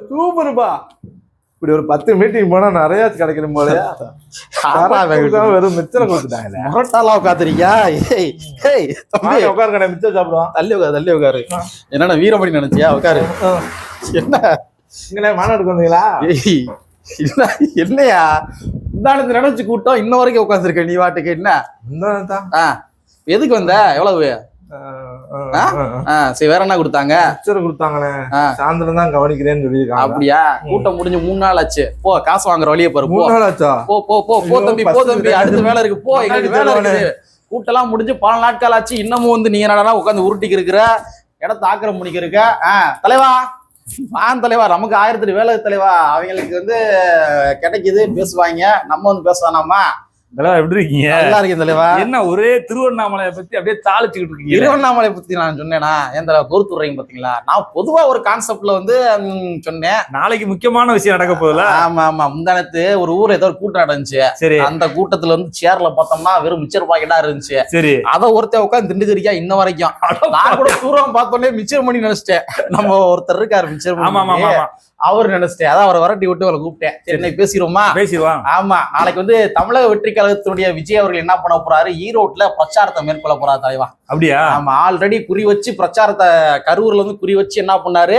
சூப்பர்பா. இப்படி ஒரு 10 மீட்டிங் போனா நிறைய கிடைக்கணும் போலயா. வெறும் மிச்சம் கொடுத்துட்டாங்க. முரட்டாலாம் உட்காந்துருக்கியா? உட்காரு, மிச்சம் சாப்பிடுவான். தள்ளி உட்காரு. என்னன்னா வீரமணி நினைச்சியா? உட்காரு. என்ன இங்கே மாநாடுக்கு வந்தீங்களா? என்னையா இந்த நினைச்சு கூட்டம் இன்ன வரைக்கும் உட்காந்துருக்க நீ வாட்டுக்கு? என்ன எதுக்கு வந்த? எவ்வளவு? சரி, வேற என்ன கொடுத்தாங்க? கொடுத்தாங்களே, சாயந்தரம் தான் கவனிக்கிறேன்னு சொல்லியிருக்காங்க. அப்படியா? கூட்டம் முடிஞ்சு 3 நாள் ஆச்சு. போ, காசு வாங்குற வழியே பாரு. 3 நாள் ஆச்சா? போ தம்பி, அடுத்த வேலை இருக்கு. போ, எங்களுக்கு வேலை இருக்குது. கூட்டெல்லாம் முடிஞ்சு பல நாட்கள் ஆச்சு. இன்னமும் வந்து நீங்க என்னடா உட்காந்து உருட்டிக்கு இருக்கிற, இடத்த ஆக்கிரமிக்க இருக்க. தலைவா தலைவா, நமக்கு 1000 வேலை தலைவா. அவங்களுக்கு வந்து கிடைக்குது, பேசுவாங்க. நம்ம வந்து பேசுவானாமா? எப்படி இருக்கீங்க? நல்லா இருக்கேன் தலைவா. என்ன ஒரே திருவண்ணாமலையை பத்தி அப்படியே தாளிச்சுக்கிட்டு இருக்கீங்க? திருவண்ணாமலை பத்தி நான் சொன்னேன்னா ஏன் தலைவா பொறுத்துறீங்க பாத்தீங்களா? நான் பொதுவா ஒரு கான்செப்ட்ல வந்து சொன்னேன். நாளைக்கு முக்கியமான விஷயம் நடக்க போகுதுல? ஆமா. முந்தானத்து ஒரு ஊர்ல ஏதோ ஒரு கூட்டம் நடந்துச்சு. சரி. அந்த கூட்டத்துல வந்து சேர்ல பார்த்தோம்னா வெறும் மிச்சர் பாக்கெட்டா இருந்துச்சு. சரி. அத ஒருத்தர் உட்காந்து திண்டுதிரிக்கா இன்ன வரைக்கும். நான் கூட தூரம் பார்த்தோன்னே மிச்சர் மணி நினைச்சிட்டேன். நம்ம ஒருத்தர் இருக்காரு மிச்சர் மணி, அவர் நினைச்சிட்டேன். அதான் அவரை வரட்டி விட்டு அவரை கூப்பிட்டேன். சரி, இன்னைக்கு பேசிடுவோம். ஆமா, நாளைக்கு வந்து தமிழக வெற்றி கழகத்தினுடைய விஜய் அவர்கள் என்ன பண்ண போறாரு, ஈரோட்ல பிரச்சாரத்தை மேற்கொள்ள போறாரு தலைவா. அப்படியா? ஆமா, ஆல்ரெடி குறி வச்சு பிரச்சாரத்தை கரூர்ல வந்து குறி வச்சு என்ன பண்ணாரு,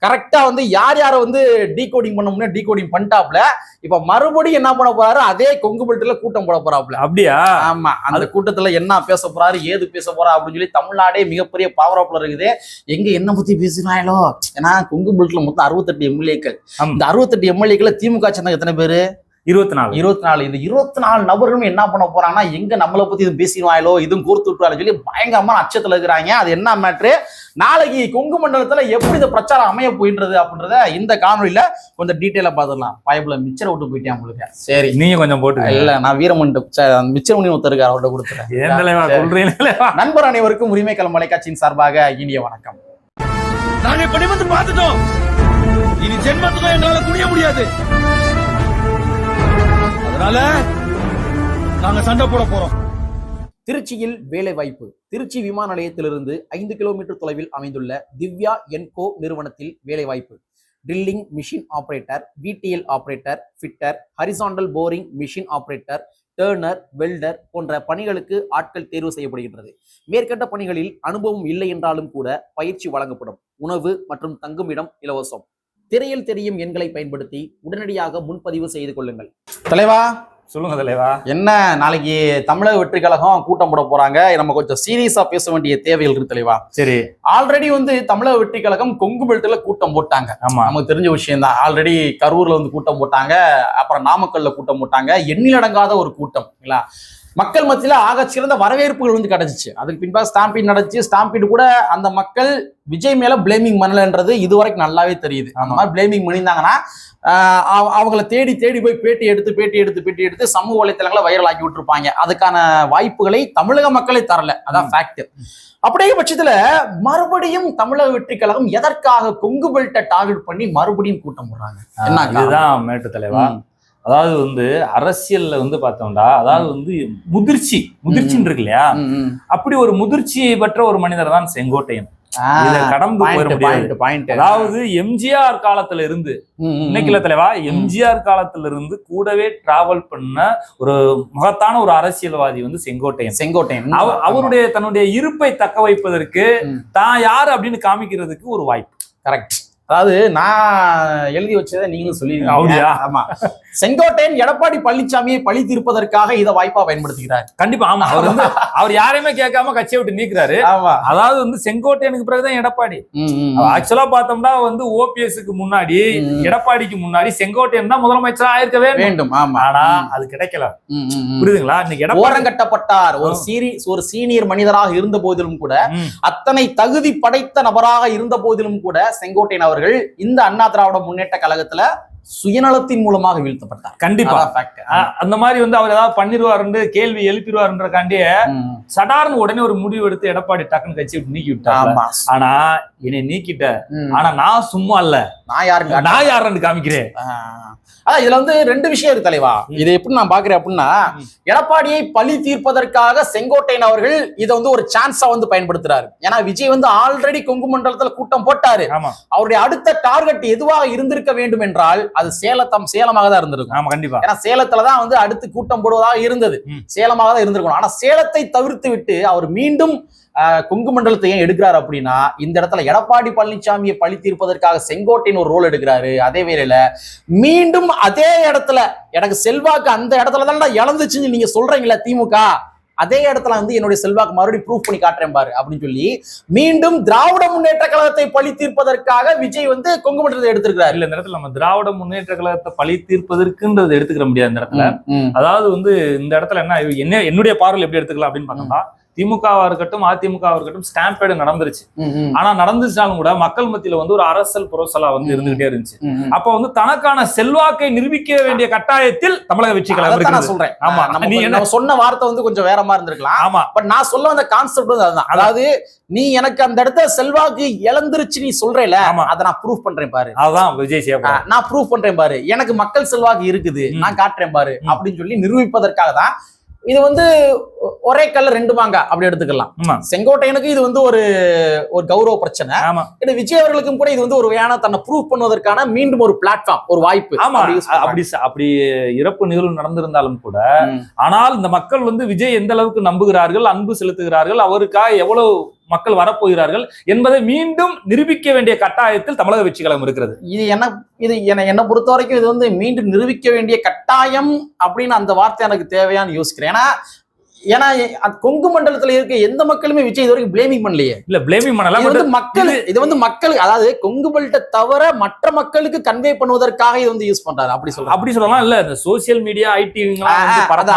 கரெக்டா வந்து யார் யாரை வந்து டீகோடிங் பண்ண முடியும் டீகோடிங் பண்ணிட்டாப்ல. இப்ப மறுபடியும் என்ன பண்ண போறாரு, அதே கொங்கு பெல்ட்ல கூட்டம் போட போறாப்ல. அப்படியா? ஆமா, அந்த கூட்டத்துல என்ன பேச போறாரு, ஏது பேச போறா அப்படின்னு சொல்லி தமிழ்நாடே மிகப்பெரிய பவர்ஃபுல்லா இருக்குது. எங்க என்ன பத்தி பேசுறாங்களோ, ஏன்னா கொங்கு பெல்ட்ல மொத்தம் 68 எம்எல்ஏக்கள். இந்த 68 எம்எல்ஏக்களை திமுக சேர்ந்த எத்தனை பேரு? 24. இந்த 24 நபர்களும் என்ன பண்ண போறாங்கன்னா, எங்க நம்மளை பத்தி இது பேசிடுவாங்களோ, இதுவும் கோர்த்து விட்டுவாங்க சொல்லி பயங்கரமான அச்சத்துல இருக்கிறாங்க. அது என்ன மேட்ரு, நாளைக்கு கொங்கு மண்டலத்துல எப்படி இந்த பிரச்சாரம் அமைய போயின்றது அப்படின்றத இந்த காணொலியில கொஞ்சம் டீட்டெயிலா பாத்துடலாம். பயப்புல மிச்சரை விட்டு போயிட்டேன் உங்களுக்கு. சரி, நீங்க கொஞ்சம் போட்டு. இல்ல, நான் வீரமணி மிச்சர் மணி ஒருத்தர் இருக்காரு, அவர்கிட்ட கொடுத்துறேன். நண்பர் அனைவருக்கும் உரிமைக்களம் மலைக்காட்சியின் சார்பாக இனிய வணக்கம். நாங்க இப்படி வந்து பார்த்துட்டோம். இனி ஜென்மத்துக்கும் எங்களால குனிய முடியாது. அதனால நாங்க சண்டை போட போறோம். திருச்சியில் வேலை வாய்ப்பு. திருச்சி விமான நிலையத்திலிருந்து 5 கிலோமீட்டர் தொலைவில் அமைந்துள்ள திவ்யா என்கோ நிறுவனத்தில் வேலை வாய்ப்பு. Drilling machine operator, VTL operator, fitter, horizontal boring machine operator, turner, welder போன்ற பணிகளுக்கு ஆட்கள் தேர்வு செய்யப்படுகின்றது. மேற்கண்ட பணிகளில் அனுபவம் இல்லை என்றாலும் கூட பயிற்சி வழங்கப்படும். உணவு மற்றும் தங்குமிடம் இலவசம். திரையில் தெரியும் எண்களை பயன்படுத்தி உடனடியாக முன்பதிவு செய்து கொள்ளுங்கள். தலைவா சொல்லுங்க தலைவா. என்ன, நாளைக்கு தமிழக வெற்றி கழகம் கூட்டம் போட போறாங்க. நம்ம கொஞ்சம் சீரியஸா பேச வேண்டிய தேவைகள் இருக்கு தலைவா. சரி. ஆல்ரெடி வந்து தமிழக வெற்றி கழகம் கொங்கு பெல்ட்ல கூட்டம் போட்டாங்க. ஆமா, நமக்கு தெரிஞ்ச விஷயம் தான். ஆல்ரெடி கரூர்ல வந்து கூட்டம் போட்டாங்க, அப்புறம் நாமக்கல்ல கூட்டம் போட்டாங்க. எண்ணிலடங்காத ஒரு கூட்டம் இல்ல, மக்கள் மத்தியில ஆக சிறந்த வரவேற்புகள் வந்து கிடைச்சிச்சு. அதுக்கு பின்பாக ஸ்டாம்பீட் நடந்துச்சு. ஸ்டாம்பீட் கூட அந்த மக்கள் விஜய் மேல பிளேமிங் பண்ணலன்றது இதுவரைக்கும் நல்லாவே தெரியுது. அந்த மாதிரி பிளேமிங் பண்ணியிருந்தாங்கன்னா அவங்கள தேடி போய் பேட்டி எடுத்து சமூக வலைத்தளங்களை வைரல் ஆக்கி விட்டுருப்பாங்க. அதுக்கான வாய்ப்புகளை தமிழக மக்களே தரல. அதான் ஃபேக்ட். அப்படியே பட்சத்துல மறுபடியும் தமிழக வெற்றி கழகம் எதற்காக கொங்கு பெல்ட்டை டார்கெட் பண்ணி மறுபடியும் கூட்டம் போடுறாங்க? இதுதான் மேட்டு தலைவா. அதாவது வந்து அரசியல்ல வந்து பார்த்தோம்டா, அதாவது வந்து முதிர்ச்சின்னு இருக்கு இல்லையா, அப்படி ஒரு முதிர்ச்சி பெற்ற ஒரு மனிதர் தான் செங்கோட்டையன். கடந்து போயிட முடியாது. அதாவது எம்ஜிஆர் காலத்துல இருந்து இன்னைக்குல தலைவா, எம்ஜிஆர் காலத்துல இருந்து கூடவே டிராவல் பண்ண ஒரு மகத்தான ஒரு அரசியல்வாதி வந்து செங்கோட்டையன். அவருடைய தன்னுடைய இருப்பை தக்க வைப்பதற்கு தான் யாரு அப்படின்னு காமிக்கிறதுக்கு ஒரு வாய்ப்பு. கரெக்ட். அதாவது நான் எழுதி வச்சதை நீங்களும் சொல்லிருக்கீங்க. ஆமா, செங்கோட்டையன் எடப்பாடி பழனிசாமியை பழி தீர்ப்பதற்காக இதை வாய்ப்பா பயன்படுத்துகிறார். கண்டிப்பா. ஆமா, அவர் யாரையுமே கேட்காம கட்சியை விட்டு நீக்கிறாரு. ஆமா, அதாவது வந்து செங்கோட்டையனுக்கு பிறகுதான் எடப்பாடி. ஆக்சுவலா பார்த்தோம்னா வந்து ஓபிஎஸ்க்கு முன்னாடி, எடப்பாடிக்கு முன்னாடி செங்கோட்டையன் தான் முதலமைச்சரா ஆயிருக்கவே வேண்டும். ஆமா, ஆனா அது கிடைக்கல. புரியுதுங்களா? இன்னைக்கு ஓரம் கட்டப்பட்டார். ஒரு சீனியர் மனிதராக இருந்த போதிலும் கூட, அத்தனை தகுதி படைத்த நபராக இருந்த போதிலும் கூட, செங்கோட்டையன் அவர்கள் இந்த அண்ணா திராவிட முன்னேற்ற கழகத்துல சுயநலத்தின் மூலமாக வீழ்த்தப்பட்டார். கண்டிப்பா அதான் fact. அந்த மாதிரி வந்து அவர் ஏதாவது பண்ணிடுவாருன்னு கேள்வி எழுப்பிடுவாருன்றக்காண்டியே சடார்னு உடனே ஒரு முடிவு எடுத்து எடப்பாடி டக்குன்னு கட்சி விட்டு நீக்கி விட்டாரு. ஆமா. ஆனா என்னை நீக்கிட்ட, ஆனா நான் சும்மா இல்ல, நான் யாருன்னு காமிக்கிறேன். அதான் இதுல வந்து ரெண்டு விஷயம் இருக்கு தலைவா. இதை எப்படி நான் பாக்குறேன் அப்படின்னா, எடப்பாடியை பழி தீர்ப்பதற்காக செங்கோட்டையன் அவர்கள் இதை வந்து ஒரு சான்ஸா வந்து பயன்படுத்துறாரு. ஏன்னா விஜய் வந்து ஆல்ரெடி கொங்கு மண்டலத்துல கூட்டம் போட்டாரு. அவருடைய அடுத்த டார்கெட் எதுவாக இருந்திருக்க வேண்டும் என்றால் அது சேலமாக தான் இருந்திருக்கும். ஆமா கண்டிப்பா. ஏன்னா சேலத்துலதான் வந்து அடுத்து கூட்டம் போடுவதாக இருந்தது, சேலமாக தான் இருந்திருக்கணும். ஆனா சேலத்தை தவிர்த்து விட்டு அவர் மீண்டும் கொங்கு மண்டலத்தை ஏன் எடுக்கிறாரு அப்படின்னா, இந்த இடத்துல எடப்பாடி பழனிசாமியை பழி தீர்ப்பதற்காக செங்கோட்டையன் ஒரு ரோல் எடுக்கிறாரு. அதே வேளையில மீண்டும் அதே இடத்துல எனக்கு செல்வாக்கு அந்த இடத்துல தான் இழந்துச்சுன்னு நீங்க சொல்றீங்களா திமுக, அதே இடத்துல வந்து என்னுடைய செல்வாக்கு மறுபடியும் ப்ரூவ் பண்ணி காட்டுறேன் பாரு அப்படின்னு சொல்லி மீண்டும் திராவிட முன்னேற்ற கழகத்தை பழி தீர்ப்பதற்காக விஜய் வந்து கொங்கு மண்டலத்தை எடுத்திருக்கிறார். இல்ல இந்த இடத்துல நம்ம திராவிட முன்னேற்ற கழகத்தை பழி தீர்ப்பதற்குன்றது எடுத்துக்கிற முடியாது இந்த இடத்துல. அதாவது வந்து இந்த இடத்துல என்ன என்னுடைய பார்வையில் எப்படி எடுத்துக்கலாம் அப்படின்னு பார்த்தோம்னா, திமுகவா இருக்கட்டும் அதிமுகவா இருக்கட்டும் ஸ்டாம்பேடு நடந்துருச்சு. ஆனா நடந்துச்சாலும் கூட மக்கள் மத்தியில வந்து ஒரு அரசல் புரசலா வந்து இருந்துகிட்டே இருந்துச்சு. அப்ப வந்து தனக்கான செல்வாக்கை நிரூபிக்க வேண்டிய கட்டாயத்தில் தமிழக வெற்றி கழகம் நான் சொல்றேன். ஆமா, நீ சொன்ன வார்த்தை வந்து கொஞ்சம் வேற மாதிரி இருந்திருக்கலாம். ஆமா, பட் நான் சொல்ல வந்த கான்செப்ட் வந்து அதுதான். அதாவது நீ எனக்கு அந்த இடத்துல செல்வாக்கு இழந்துருச்சு நீ சொல்றேல, அதை நான் ப்ரூவ் பண்றேன் பாரு. அதான் விஜய் சேவா, நான் ப்ரூவ் பண்றேன் பாரு, எனக்கு மக்கள் செல்வாக்கு இருக்குது, நான் காட்டுறேன் பாரு அப்படின்னு சொல்லி நிரூபிப்பதற்காக தான். இது வந்து ஒரே கல்ல ரெண்டு மாங்க அப்படி எடுத்துக்கலாம். செங்கோட்டையனுக்கு இது வந்து ஒரு கௌரவ பிரச்சனை. விஜய் அவர்களுக்கும் கூட இது வந்து ஒரு வேணா தன்னை ப்ரூவ் பண்ணுவதற்கான மீண்டும் ஒரு பிளாட்ஃபார்ம், ஒரு வாய்ப்பு. ஆமா, அப்படி இறப்பு நிகழ்வு நடந்திருந்தாலும் கூட, ஆனால் இந்த மக்கள் வந்து விஜய் எந்த அளவுக்கு நம்புகிறார்கள், அன்பு செலுத்துகிறார்கள், அவருக்காக எவ்வளவு மக்கள் வரப்போகிறார்கள் என்பதை மீண்டும் நிரூபிக்க வேண்டிய கட்டாயத்தில் தமிழக வெற்றி கழகம் இருக்கிறது. என்ன பொறுத்த வரைக்கும் இது வந்து மீண்டும் நிரூபிக்க வேண்டிய கட்டாயம் அப்படின்னு அந்த வார்த்தை எனக்கு தேவையான்னு யோசிக்கிறேன். ஏன்னா கொங்கு மண்டலத்துல இருக்க எந்த மக்களுமே விஜய் இது வரைக்கும் பிளேமிங் பண்ணலையே. இல்ல பிளேமிங் பண்ணல, இது வந்து மக்களுக்கு, அதாவது கொங்கு பெல்ட்டை தவிர மற்ற மக்களுக்கு கன்வே பண்ணுவதற்காக இது வந்து யூஸ் பண்றாரு அப்படி சொல்லலாம். இல்ல இந்த சோசியல் மீடியா ஐடி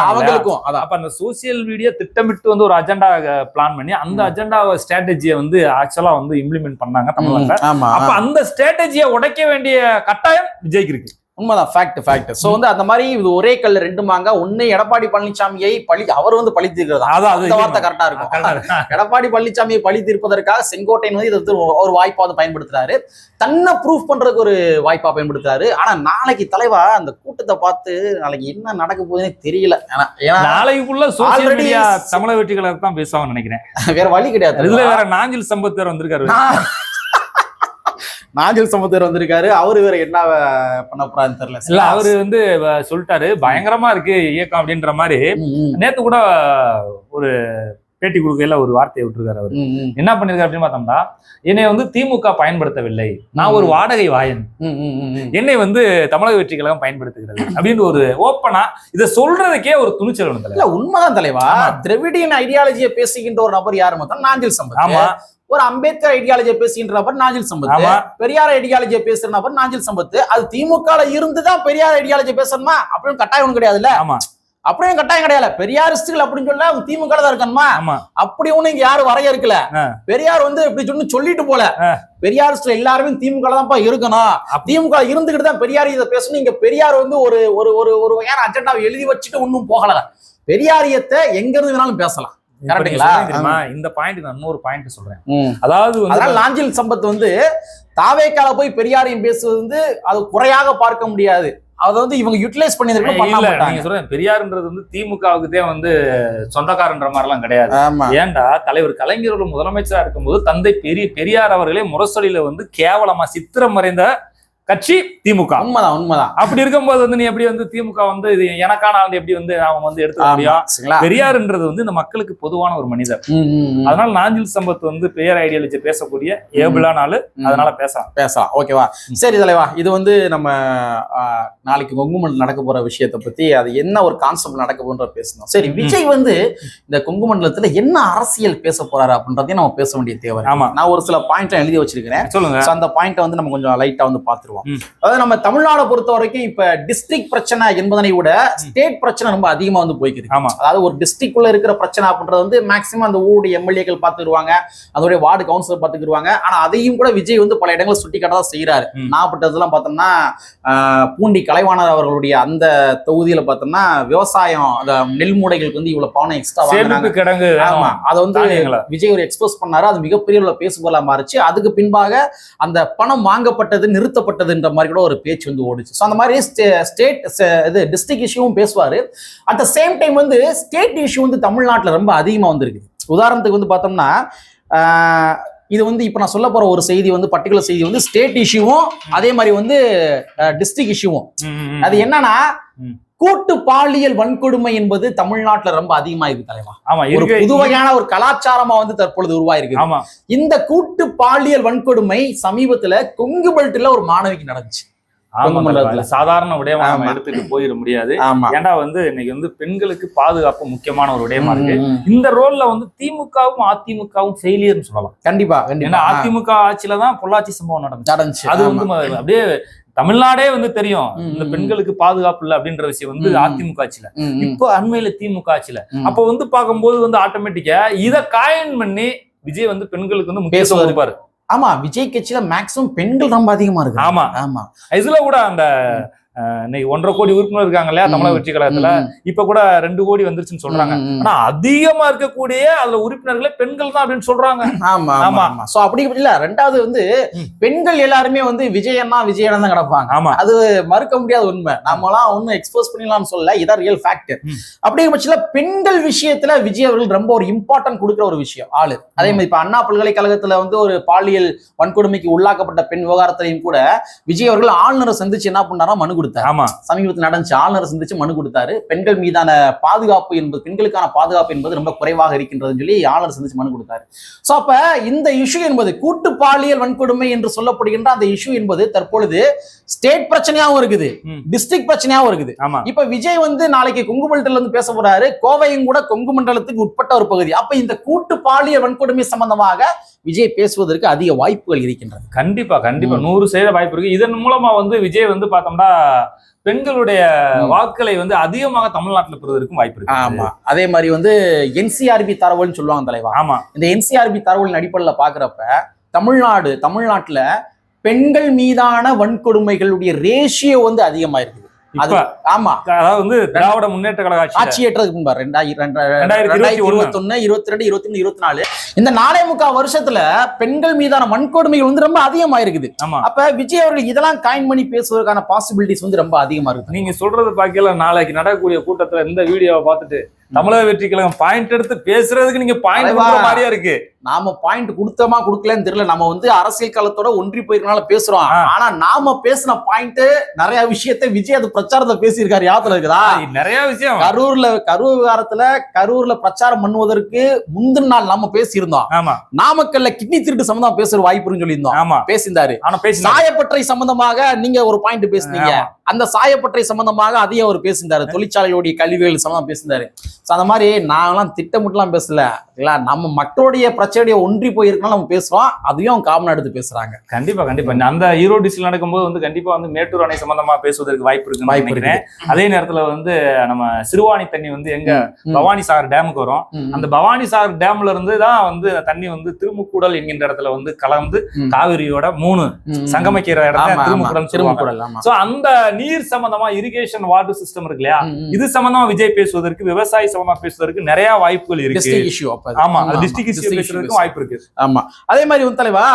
அவங்களுக்கும் அப்ப அந்த சோசியல் மீடியா திட்டமிட்டு வந்து ஒரு அஜெண்டா பிளான் பண்ணி அந்த அஜெண்டா ஸ்ட்ராட்டஜியை வந்து ஆக்சுவலா வந்து இம்ப்ளிமெண்ட் பண்ணாங்க தமிழ்நாட்டுல. அப்ப அந்த ஸ்ட்ராட்டஜியை உடைக்க வேண்டிய கட்டாயம் விஜய்க்கு இருக்கு. உண்மைதான், ஃபேக்ட். சோ வந்து அந்த மாதிரி இது ஒரே கல்ல ரெண்டு மாங்க. ஒண்ணு எடப்பாடி பழனிசாமியை அவர் வந்து பழி தீர்க்கிறது, அந்த வார்த்தை கரெக்டா இருக்கும். எடப்பாடி பழனிசாமியை பழி தீர்ப்பதற்காக செங்கோட்டையன் வந்து இது ஒரு வாய்ப்பா வந்து பயன்படுத்துறாரு, தன்னை ப்ரூஃப் பண்றதுக்கு ஒரு வாய்ப்பா பயன்படுத்துறாரு. ஆனா நாளைக்கு தலைவா அந்த கூட்டத்தை பார்த்து நாளைக்கு என்ன நடக்க போகுதுன்னே தெரியல. நாளைக்குள்ள சோசியல் மீடியா தமிழக வெற்றி கழகம் தான் பேசுவாங்கன்னு நினைக்கிறேன். வேற வழி கிடையாது. இதுல வேற நாஞ்சில் சம்பத் வேற வந்திருக்காரு. நாஞ்சில் சம்பத் வந்திருக்காரு. அவரு வேற என்ன பண்ண போறாருன்னு தெரியல. இல்ல அவரு வந்து சொல்லிட்டாரு பயங்கரமா இருக்கு இயக்கம் அப்படின்ற மாதிரி. நேத்து கூட ஒரு பேட்டி கொடுக்கையில ஒரு வார்த்தையை விட்டுருக்காரு. அவரு என்ன பண்ணிருக்காரு அப்படின்னு பார்த்தோம்னா, என்னை வந்து திமுக பயன்படுத்தவில்லை, நான் ஒரு வாடகை வாயன், என்னை வந்து தமிழக வெற்றி கழகம் பயன்படுத்துகிறது அப்படின்னு ஒரு ஓப்பனா இதை சொல்றதுக்கே ஒரு துணிச்சல் வந்து. இல்ல உண்மைதான் தலைவா. திராவிடியன் ஐடியாலஜியை பேசுகின்ற ஒரு நபர் யாரு மொத்தம் நாஞ்சில் சம்பத். ஆமா, ஒரு அம்பேத்கர் ஐடியாலஜியை பேசுகின்ற நபர் நாஞ்சில் சம்பத், பெரியார் ஐடியாலஜியை பேசுற நபர் நாஞ்சில் சம்பத். அது திமுக இருந்துதான் பெரியார் ஐடியாலஜி பேசணுமா அப்படின்னு கட்டாயம் ஒண்ணு கிடையாதுல்ல. அப்படியும் கட்டாயம் கிடையாது. பெரியாரிஸ்டுகள் அப்படின்னு சொல்ல அவங்க திமுக தான் இருக்கணுமா? அப்படி ஒண்ணு இங்க யாரும் வரைய இருக்குல்ல. பெரியார் வந்து இப்படி சொல்லிட்டு போல, பெரியாரிஸ்ட் எல்லாருமே திமுக தான்ப்பா இருக்கணும், திமுக இருந்துகிட்டு தான் பெரியார் இதை பேசணும். இங்க பெரியார் வந்து ஒரு வகையான அஜெண்டாவை எழுதி வச்சுட்டு ஒன்னும் போகல. பெரியாரியத்தை எங்க இருந்து வேணாலும் பேசலாம். இந்த பாயிண்ட் நான் இன்னொரு பாயிண்ட் சொல்றேன். அதாவது நாஞ்சில் சம்பத் வந்து தாவேக்கால போய் பெரியாரையும் பேசுவது வந்து அது குறையாக பார்க்க முடியாது. அதை வந்து இவங்க யூட்டிலைஸ் பண்ணி பெரியார்ன்றது வந்து திமுகவுக்குதே வந்து சொந்தக்காரன்ற மாதிரி எல்லாம் கிடையாது. ஏன்டா தலைவர் கலைஞர்கள் முதலமைச்சரா இருக்கும்போது தந்தை பெரியார் அவர்களே முரசொலியில வந்து கேவலமா சித்திரம் மறைந்த கட்சி திமுக. உண்மைதான். அப்படி இருக்கும்போது வந்து நீ எப்படி வந்து திமுக வந்து இது எனக்கான ஆண்டு எப்படி வந்து அவங்க வந்து எடுத்துக்க முடியும்? பெரியார்ன்றது வந்து இந்த மக்களுக்கு பொதுவான ஒரு மனிதர். அதனால நாஞ்சில் சம்பத் வந்து பெரியார் ஐடியாலஜி பேசக்கூடிய ஏபிளான ஆளு, அதனால பேசலாம். ஓகேவா? சரி தலைவா, இது வந்து நம்ம நாளைக்கு கொங்குமண்டல் நடக்க போற விஷயத்தை பத்தி அது என்ன ஒரு கான்செப்ட் நடக்க போன்ற பேசணும். சரி, விஜய் வந்து இந்த கொங்கு மண்டலத்துல என்ன அரசியல் பேச போறாரு அப்படின்றதையும் நம்ம பேச வேண்டிய தேவை. ஆமா, நான் ஒரு சில பாயிண்ட் எழுதி வச்சிருக்கிறேன், சொல்லுங்க. அந்த பாயிண்ட்டை வந்து நம்ம கொஞ்சம் லைட்டா வந்து பாத்துருவோம். அதாவது நம்ம தமிழ்நாடு பொறுத்த வரைக்கும் இப்ப டிஸ்ட்ரிக்ட் பிரச்சனை என்பதனை விட ஸ்டேட் பிரச்சனை ரொம்ப அதிகமா வந்து போய்க்குது. அதாவது ஒரு டிஸ்ட்ரிக்ட் உள்ள இருக்கிற பிரச்சனை அப்படின்றது வந்து மேக்சிமம் அந்த ஊருடைய எம்எல்ஏக்கள் பாத்துக்குருவாங்க, அதோடைய வார்டு கவுன்சிலர் பாத்துக்குருவாங்க. ஆனா அதையும் கூட விஜய் வந்து பல இடங்களை சுட்டி காட்டதான் செய்யறாரு. நாகப்பட்டினத்துலாம் பார்த்தோம்னா பூண்டி கலைவாணர் அவர்களுடைய அந்த தொகுதியில பார்த்தோம்னா விவசாயம் அந்த நெல் மூடைகளுக்கு வந்து இவ்வளவு பணம் எக்ஸ்ட்ரா கிடங்கு, ஆமா, அதை வந்து விஜய் ஒரு எக்ஸ்போஸ் பண்ணாரு. அது மிகப்பெரிய உள்ள பேசுபொருளா மாறிச்சு. அதுக்கு பின்பாக அந்த பணம் வாங்கப்பட்டது நிறுத்தப்பட்டதுன்ற மாதிரி கூட ஒரு பேச்சு வந்து ஓடிச்சு. ஸோ அந்த மாதிரி ஸ்டேட் இது டிஸ்ட்ரிக்ட் இஷ்யூவும் பேசுவாரு. அட் த சேம் டைம் வந்து ஸ்டேட் இஷ்யூ வந்து தமிழ்நாட்டில் ரொம்ப அதிகமா வந்திருக்கு. உதாரணத்துக்கு வந்து பார்த்தோம்னா இது வந்து இப்ப நான் சொல்ல போற ஒரு செய்தி வந்து பர்டிகுலர் செய்தி வந்து ஸ்டேட் இஷ்யூவும் அதே மாதிரி வந்து டிஸ்ட்ரிக்ட் இஷ்யூவும். அது என்னன்னா கூட்டு பாலியல் வன்கொடுமை என்பது தமிழ்நாட்டுல ரொம்ப அதிகமா இருக்கு தலைவா. ஒரு புது வகையான ஒரு கலாச்சாரமா வந்து தற்பொழுது உருவாயிருக்கு. இந்த கூட்டு பாலியல் வன்கொடுமை சமீபத்துல கொங்கு பெல்ட்ல ஒரு மாணவிக்கு நடந்துச்சு. சாதாரண விடயமா எடுத்துட்டு போயிட முடியாது. ஏன்னா வந்து இன்னைக்கு வந்து பெண்களுக்கு பாதுகாப்பு முக்கியமான ஒரு விடயமா இருக்கு. இந்த ரோல்ல வந்து திமுகவும் அதிமுகவும் ஃபெயிலியர்னு சொல்லலாம். கண்டிப்பா. ஏன்னா அதிமுக ஆட்சியில தான் பொள்ளாச்சி சம்பவம் நடந்துச்சு. அது வந்து அப்படியே தமிழ்நாடே வந்து தெரியும் இந்த பெண்களுக்கு பாதுகாப்பு இல்லை அப்படின்ற விஷயம் வந்து அதிமுக ஆட்சியில. இப்போ அண்மையில திமுக ஆட்சியில அப்ப வந்து பார்க்கும்போது வந்து ஆட்டோமேட்டிக்கா இதை காயின் பண்ணி விஜய் வந்து பெண்களுக்கு வந்து முக்கியத்துவம் இருப்பாரு. ஆமா, விஜய் கட்சியில மேக்சிமம் பெண்கள் ரொம்ப அதிகமா இருக்கு. ஆமா ஆமா, இதுல கூட அந்த இன்னைக்கு 1.5 கோடி உறுப்பினர் இருக்காங்க இல்லையா தமிழக வெற்றி கழகத்துல, இப்ப கூட 2 கோடி வந்துருச்சுன்னு சொல்றாங்க. ஆனா அதிகமா இருக்கக்கூடிய அதுல உறுப்பினர்களே பெண்கள் தான் அப்படின்னு சொல்றாங்க. ஆமா ஆமா ஆமா. சோ அப்படி இல்ல, ரெண்டாவது வந்து பெண்கள் எல்லாருமே வந்து விஜயன்னா விஜயன் தான் கிடப்பாங்க. ஆமா, அது மறுக்க முடியாத உண்மை. நம்மளாம் ஒன்னும் எக்ஸ்போஸ் பண்ணிடலாம்னு சொல்லல, இதான் ரியல் ஃபேக்ட். அப்படிங்கிற பட்சத்துல பெண்கள் விஷயத்துல விஜய் அவர்கள் ரொம்ப ஒரு இம்பார்ட்டன்ட் கொடுக்குற ஒரு விஷயம் ஆளு. அதே மாதிரி இப்ப அண்ணா பல்கலைக்கழகத்துல வந்து ஒரு பாலியல் வன்கொடுமைக்கு உள்ளாக்கப்பட்ட பெண் விவகாரத்திலையும் கூட விஜய் அவர்கள் ஆளுநரை சந்திச்சு என்ன பண்ணாரா மனு கொடுத்தாரு. சமீபத்தில் நடந்துச்சு, ஆளுநரை சந்திச்சு மனு கொடுத்தாரு. பெண்கள் மீதான பாதுகாப்பு என்பது, பெண்களுக்கான பாதுகாப்பு என்பது ரொம்ப குறைவாக இருக்கின்றதுன்னு சொல்லி ஆளுநர் சந்திச்சு மனு கொடுத்தாரு. சோ அப்ப இந்த இஷ்யூ என்பது கூட்டு பாலியல் வன்கொடுமை என்று சொல்லப்படுகின்ற அந்த இஷ்யூ என்பது தற்பொழுது ஸ்டேட் பிரச்சனையாவும் இருக்குது, டிஸ்ட்ரிக்ட் பிரச்சனையாவும் இருக்குது. இப்ப விஜய் வந்து நாளைக்கு கொங்கு மண்டலத்துல இருந்து பேச போறாரு. கோவையும் கூட கொங்கு மண்டலத்துக்கு உட்பட்ட ஒரு பகுதி. அப்ப இந்த கூட்டு பாலியல் வன்கொடுமை சம்பந்தமாக விஜய் பேசுவதற்கு அதிக வாய்ப்புகள் இருக்கின்றது. கண்டிப்பா கண்டிப்பா 100% வாய்ப்பு இருக்கு. இதன் மூலமா வந்து விஜய் வந்து பார்த்தோம்னா பெண்களுடைய வாக்குகளை வந்து அதிகமாக தமிழ்நாட்டில் பெறுவதற்கும் வாய்ப்பு இருக்கு. ஆமா, அதே மாதிரி வந்து என்சிஆர்பி தரவுன்னு சொல்லுவாங்க தலைவா. ஆமா, இந்த என்சிஆர்பி தரவுகளின் அடிப்படையில் பாக்குறப்ப தமிழ்நாட்டுல பெண்கள் மீதான வன்கொடுமைகளுடைய ரேஷியோ வந்து அதிகமா இருக்குது. ஆமா, அதாவது வந்து திராவிட முன்னேற்ற கழக ஆட்சி ஏற்றதுக்கு முன்பு 2021, 22, 23, 24 இந்த 4.25 வருஷத்துல பெண்கள் மீதான வன்கொடுமைகள் வந்து ரொம்ப அதிகமா இருக்குது. அப்ப விஜய் அவர்கள் இதெல்லாம் காயின் பண்ணி பேசுவதற்கான பாசிபிலிட்டிஸ் வந்து ரொம்ப அதிகமா இருக்கு. நீங்க சொல்றது பாக்கல, நாளைக்கு நடக்கக்கூடிய கூட்டத்துல இந்த வீடியோவை பார்த்துட்டு தமிழக வெற்றி கழகம் பாயிண்ட் எடுத்து பேசுறதுக்கு நீங்க பாயிண்ட் மாதிரியா இருக்கு. நாம பாயிண்ட் கொடுத்தோமா கொடுக்கலன்னு தெரியல. நம்ம வந்து அரசியல் காலத்தோட ஒன்றி போயிருக்கனால பேசுறோம். ஆனா நாம பேசின பாயிண்ட் நிறைய விஷயத்தை விஜய் அது பிரச்சாரத்தை பேசியிருக்காரு. யாத்திரை இருக்குதா நிறைய விஷயம். கரூர் விவகாரத்துல கரூர்ல பிரச்சாரம் பண்ணுவதற்கு முந்தின நாள் நாம பேசியிருந்தோம். நாமக்கல்ல கிட்னி திருட்டு சம்பந்தமா பேசுற வாய்ப்புன்னு சொல்லியிருந்தோம். பேசியிருந்தாரு. சாயப்பட்டறை சம்பந்தமாக நீங்க ஒரு பாயிண்ட் பேசுனீங்க. அந்த சாயப்பட்டறை சம்பந்தமாக அதையும் அவர் பேசியிருந்தாரு. தொழிற்சாலையோடைய கல்விகள் சம்பந்தமா பேசியிருந்தாரு. அந்த மாதிரி நாங்களாம் திட்டமிட்டுலாம் பேசல. நம்ம மக்களுடைய பிரச்சனைய ஒன்றி போயிருக்கனால நம்ம பேசுறோம். அதையும் காமன் எடுத்து பேசுறாங்க. கண்டிப்பா கண்டிப்பா. அந்த ஈரோடு டிஸ்ட்ரிக்ட் நடக்கும்போது வந்து கண்டிப்பா வந்து மேட்டூர் அணை சம்பந்தமா பேசுவதற்கு வாய்ப்பு இருக்கு. அதே நேரத்துல வந்து நம்ம சிறுவாணி தண்ணி வந்து எங்க பவானி சாகர் டேமுக்கு வரும். அந்த பவானி சாகர் டேம்ல இருந்து தான் வந்து தண்ணி வந்து திருமுக்கூடல் என்கின்ற இடத்துல வந்து கலந்து காவிரியோட 3 சங்கமிக்கிற இடத்துல திருமுக்கூடல். சோ அந்த நீர் சம்பந்தமா இரிகேஷன் வாட்டர் சிஸ்டம் இருக்கு இல்லையா, இது சம்பந்தமா விஜய் பேசுவதற்கு, விவசாய சம்பந்தமா பேசுவதற்கு நிறைய வாய்ப்புகள் இருக்கு. ஆமா, டிஸ்ட்ரிக்ட் இஷ்யூ பேசுறதுக்கு வாய்ப்பு இருக்கு. ஆமா, அதே மாதிரி வந்து தலைவா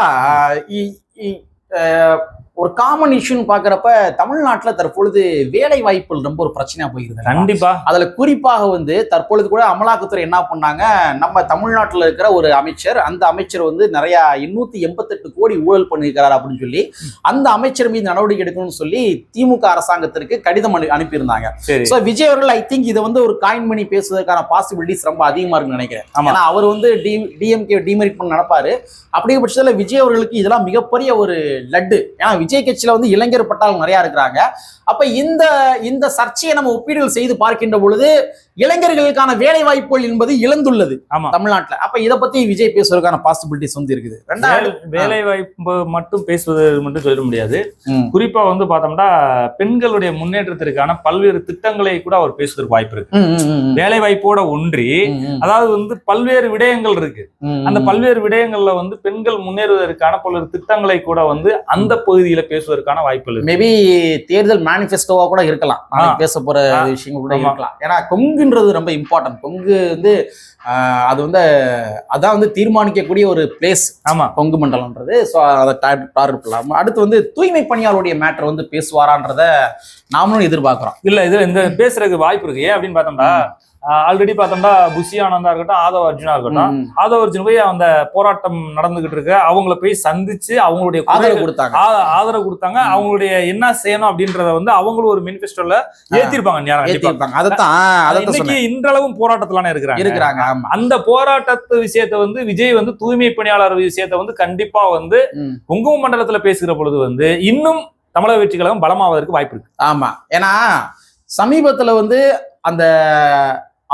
ஒரு காமன் இஷ்யூன்னு பாக்குறப்ப தமிழ்நாட்டுல தற்பொழுது வேலை வாய்ப்புகள் ரொம்ப ஒரு பிரச்சனையா போயிருது. கண்டிப்பா. அதுல குறிப்பாக வந்து தற்பொழுது கூட அமலாக்கத்துறை என்ன பண்ணாங்க, நம்ம தமிழ்நாட்டுல இருக்கிற ஒரு அமைச்சர், அந்த அமைச்சர் வந்து நிறைய 888 கோடி ஊழல் பண்ணியிருக்கிறார் அப்படின்னு சொல்லி அந்த அமைச்சர் மீது நடவடிக்கை எடுக்கணும்னு சொல்லி திமுக அரசாங்கத்திற்கு கடிதம் அனுப்பியிருந்தாங்க. சோ விஜய் அவர்கள் ஐ திங்க் இதை வந்து ஒரு காயின் பண்ணி பேசுவதற்கான பாசிபிலிட்டிஸ் ரொம்ப அதிகமா இருக்குன்னு நினைக்கிறேன். ஏன்னா அவர் வந்து டிஎம்கே டிமெரிட் பண்ண நடப்பாரு. அப்படிங்கிற பட்சத்துல விஜய் அவர்களுக்கு இதெல்லாம் மிகப்பெரிய ஒரு லட்டு. ஏன்னா விஜய் கட்சியில வந்து இளைஞர் பட்டாளம் நிறைய இருக்கிறாங்க. அப்ப இந்த சர்ச்சையை நம்ம ஒப்பீடுகள் செய்து பார்க்கின்ற பொழுது இளைஞர்களுக்கான வேலை வாய்ப்புகள் என்பது இழந்துள்ளது தமிழ்நாட்டுல. அப்ப இதை பத்தி விஜய் பேசுவதற்கான பாசிபிலிட்டிஸ் வந்து இருக்குது. வேலை வாய்ப்பு மட்டும் பேசுவது மட்டும் சொல்ல முடியாது. குறிப்பா வந்து பார்த்தோம்னா பெண்களுடைய முன்னேற்றத்திற்கான பல்வேறு திட்டங்களை கூட அவர் பேசுவதற்கு வாய்ப்பு இருக்கு. வேலை வாய்ப்போட ஒன்றி அதாவது வந்து பல்வேறு விடயங்கள் இருக்கு. அந்த பல்வேறு விடயங்கள்ல வந்து பெண்கள் முன்னேறுவதற்கான பல்வேறு திட்டங்களை கூட வந்து அந்த பகுதியில பேசுவதற்கான வாய்ப்புகள் இருக்கு. மேபி தேர்தல் மேனிஃபெஸ்டோவா கூட இருக்கலாம், பேச போற விஷயங்கள் கூட இருக்கலாம். ஏன்னா கொங்குன்றது ரொம்ப இம்பார்ட்டன்ட். கொங்கு வந்து அது வந்து அதான் வந்து தீர்மானிக்கக்கூடிய ஒரு பிளேஸ். ஆமா, கொங்கு மண்டலம்ன்றது. ஸோ அதை டார்கெட் பண்ணலாம். அடுத்து வந்து தூய்மை பணியாளருடைய மேட்டர் வந்து பேசுவாரான்றத நாமளும் எதிர்பார்க்கிறோம். இல்ல இது இந்த பேசுறதுக்கு வாய்ப்பு இருக்கு. ஏன் அப்படின்னு பார்த்தோம்னா ஆல்ரெடி பார்த்தோம்னா புஷி ஆனந்தா இருக்கட்டும், ஆதவ அர்ஜுனா இருக்கட்டும், ஆதவ அர்ஜுன் போய் அந்த போராட்டம் நடந்துகிட்டு இருக்கு, அவங்கள போய் சந்திச்சு அவங்களுடைய ஆதரவு கொடுத்தாங்க. அவங்களுடைய என்ன செய்யணும் அப்படின்றத வந்து அவங்களும் ஒரு மேனிஃபெஸ்டோல ஏத்திருப்பாங்க. அதான் இன்றளவும் போராட்டத்திலான இருக்கிறாங்க. அந்த போராட்டத்து விஷயத்த வந்து விஜய் வந்து தூய்மை பணியாளர் விஷயத்த வந்து கண்டிப்பா வந்து கொங்கு மண்டலத்துல பேசுகிற பொழுது வந்து இன்னும் தமிழக வெற்றி கழகம் பலமாவதற்கு வாய்ப்பு இருக்கு. ஆமா, ஏன்னா சமீபத்துல வந்து அந்த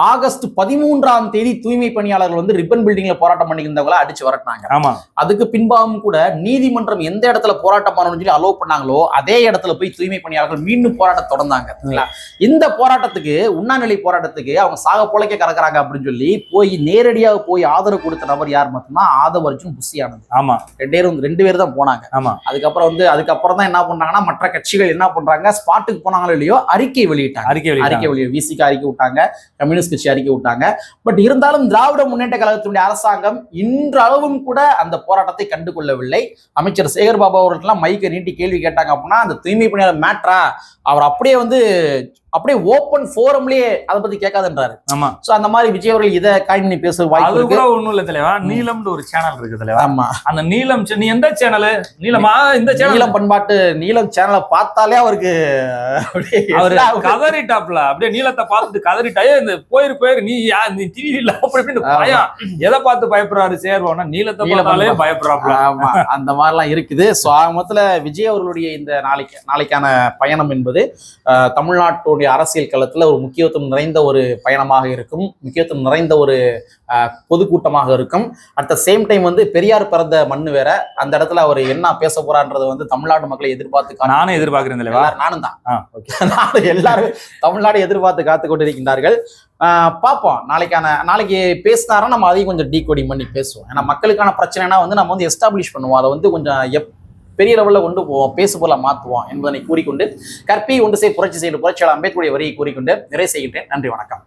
ஆகஸ்ட் 13ஆம் தேதி தூய்மை பணியாளர்கள் வந்து ரிப்பன் பில்டிங்ல போராட்டம் பண்ணியிருந்தவங்கள அடிச்சு வரட்டாங்க. ஆமா, அதுக்கு பின்பாகவும் கூட நீதிமன்றம் எந்த இடத்துல போராட்டம் பண்ணணும்னு சொல்லி அலோவ் பண்ணாங்களோ அதே இடத்துல போய் தூய்மை பணியாளர்கள் மீண்டும் போராட்டம் தொடர்ந்தாங்க. இந்த போராட்டத்துக்கு உண்ணாநிலை போராட்டத்துக்கு அவங்க சாக போலக்கே கறக்குறாங்க அப்படின்னு சொல்லி போய் நேரடியாக போய் ஆதரவு கொடுத்த நபர் யார் மட்டும்னா ஆதவ அர்ஜுன், புஷி ஆனந்த். ஆமா, ரெண்டு பேர் தான் போனாங்க. ஆமா, அதுக்கப்புறம் தான் என்ன பண்றாங்கன்னா மற்ற கட்சிகள் என்ன பண்றாங்க, ஸ்பாட்டுக்கு போனாங்களோ இல்லையோ அறிக்கை வெளியிட்டாங்க. விசிக்கு அறிக்கை விட்டாங்க, கம்யூனிஸ்ட் கட்சி அறிக்கை விட்டாங்க. பட் இருந்தாலும் திராவிட முன்னேற்ற கழகத்தினுடைய அரசாங்கம் இன்றளவும் கூட அந்த போராட்டத்தை கண்டு கொள்ளவில்லை. அமைச்சர் சேகர் பாபு அவர்கள்லாம் மைக்கை நீட்டி கேள்வி கேட்டாங்க அப்படின்னா அந்த தூய்மை பணியாளர் மேட்ரா அவர் அப்படியே ஓப்பன் ஃபோரம்லயே அதை பத்தி கேட்காதுன்றாரு. ஆமா, சோ அந்த மாதிரி விஜய் அவர்கள் இதை காயின் பண்ணி பேச வாய்ப்பு இருக்கு. ஒண்ணும் இல்ல தலைவா, நீலம்னு ஒரு சேனல் இருக்கு தலைவா. ஆமா, அந்த நீலம் நீ எந்த சேனல் நீலமா? இந்த சேனல் நீலம் பண்பாட்டு நீலம் சேனலை பார்த்தாலே அவருக்கு அவரு கதறிட்டாப்ல. அப்படியே நீலத்தை பார்த்துட்டு கதறிட்டாயே இந்த போயிரு நீ டிவி இல்ல அப்படின்னு பயம். எதை பார்த்து பயப்படுறாரு சேர்வோம்னா நீலத்தை பார்த்தாலே பயப்படுறாப்ல. ஆமா, அந்த மாதிரிலாம் இருக்குது. சோ ஆகமத்துல விஜய் அவர்களுடைய இந்த நாளைக்கான பயணம் என்பது தமிழ்நாட்டோட அரசியல் களத்துல ஒரு முக்கியத்துவம் நிறைந்த ஒரு பயணமாக இருக்கும், முக்கியத்துவம் நிறைந்த ஒரு பொதுக்கூட்டமாக இருக்கும். அட் த சேம் டைம் வந்து பெரியார் பிறந்த மண்ணு வேற, அந்த இடத்துல அவர் என்ன பேச போறான்றது வந்து தமிழ்நாடு மக்களை எதிர்பார்த்து நானும் எதிர்பார்க்கிறேன். நானும் தான் எல்லாரும் தமிழ்நாடு எதிர்பார்த்து காத்து கொண்டிருக்கின்றார்கள். பார்ப்போம், நாளைக்கு பேசினாரா நம்ம அதையும் கொஞ்சம் டீகோடிங் பண்ணி பேசுவோம். ஏன்னா மக்களுக்கான பிரச்சனைனா வந்து நம்ம வந்து எஸ்டாப்ளிஷ் பண்ணுவோம், அதை வந்து கொஞ்சம் பெரிய லெவலில் கொண்டு போவோம், பேசு போல மாற்றுவோம் என்பதனை கூறிக்கொண்டு கற்பி ஒன்று புரட்சி செய்து புரட்சியாளர் அம்பேத்கருடைய வரியை கூறிக்கொண்டு நிறைவு செய்கின்றேன். நன்றி, வணக்கம்.